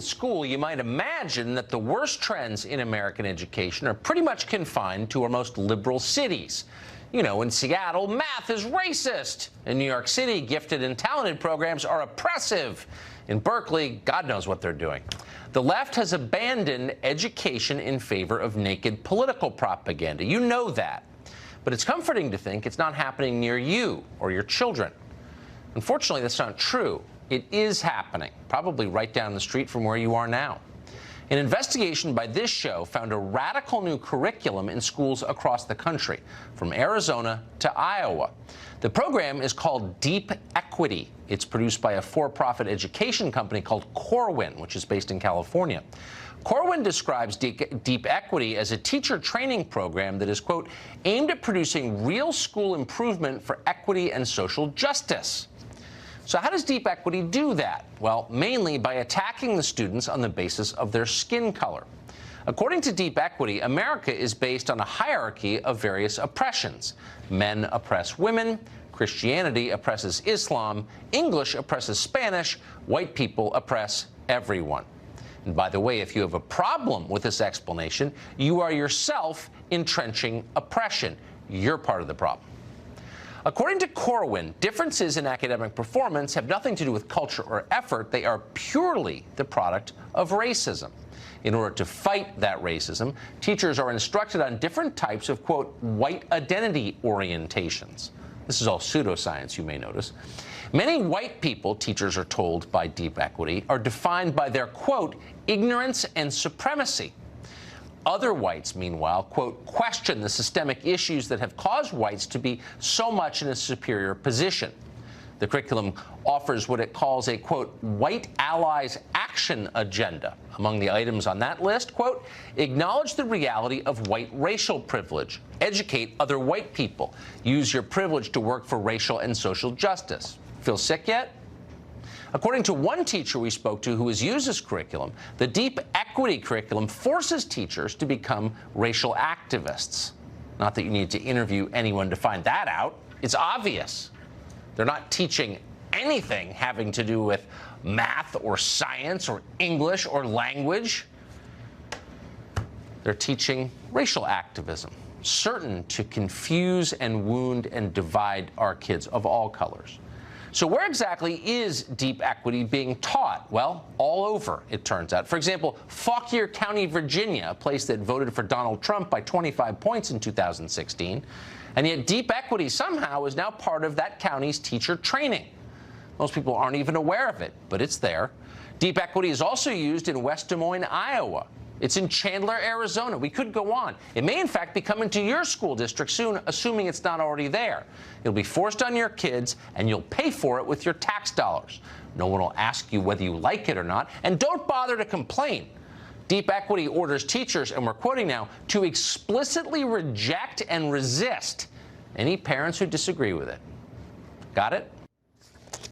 School, you might imagine that the worst trends in American education are pretty much confined to our most liberal cities. You know, in Seattle, math is racist. In New York City, gifted and talented programs are oppressive. In Berkeley, God knows what they're doing. The left has abandoned education in favor of naked political propaganda. You know that. But it's comforting to think it's not happening near you or your children. Unfortunately, that's not true. It is happening, probably right down the street from where you are now. An investigation by this show found a radical new curriculum in schools across the country, from Arizona to Iowa. The program is called Deep Equity. It's produced by a for-profit education company called Corwin, which is based in California. Corwin describes Deep Equity as a teacher training program that is, quote, aimed at producing real school improvement for equity and social justice. So how does Deep Equity do that? Well, mainly by attacking the students on the basis of their skin color. According to Deep Equity, America is based on a hierarchy of various oppressions. Men oppress women, Christianity oppresses Islam, English oppresses Spanish, white people oppress everyone. And by the way, if you have a problem with this explanation, you are yourself entrenching oppression. You're part of the problem. According to Corwin, differences in academic performance have nothing to do with culture or effort. They are purely the product of racism. In order to fight that racism, teachers are instructed on different types of, quote, white identity orientations. This is all pseudoscience, you may notice. Many white people, teachers are told by Deep Equity, are defined by their, quote, ignorance and supremacy. Other whites, meanwhile, quote, question the systemic issues that have caused whites to be so much in a superior position. The curriculum offers what it calls a, quote, white allies action agenda. Among the items on that list, quote, acknowledge the reality of white racial privilege, educate other white people, use your privilege to work for racial and social justice. Feel sick yet? According to one teacher we spoke to who has used this curriculum, the Deep Equity curriculum forces teachers to become racial activists. Not that you need to interview anyone to find that out. It's obvious. They're not teaching anything having to do with math or science or English or language. They're teaching racial activism, certain to confuse and wound and divide our kids of all colors. So where exactly is Deep Equity being taught? Well, all over, it turns out. For example, Fauquier County, Virginia, a place that voted for Donald Trump by 25 points in 2016. And yet Deep Equity somehow is now part of that county's teacher training. Most people aren't even aware of it, but it's there. Deep Equity is also used in West Des Moines, Iowa. It's in Chandler, Arizona. We could go on. It may, in fact, be coming to your school district soon, assuming it's not already there. It'll be forced on your kids, and you'll pay for it with your tax dollars. No one will ask you whether you like it or not, and don't bother to complain. Deep Equity orders teachers, and we're quoting now, to explicitly reject and resist any parents who disagree with it. Got it?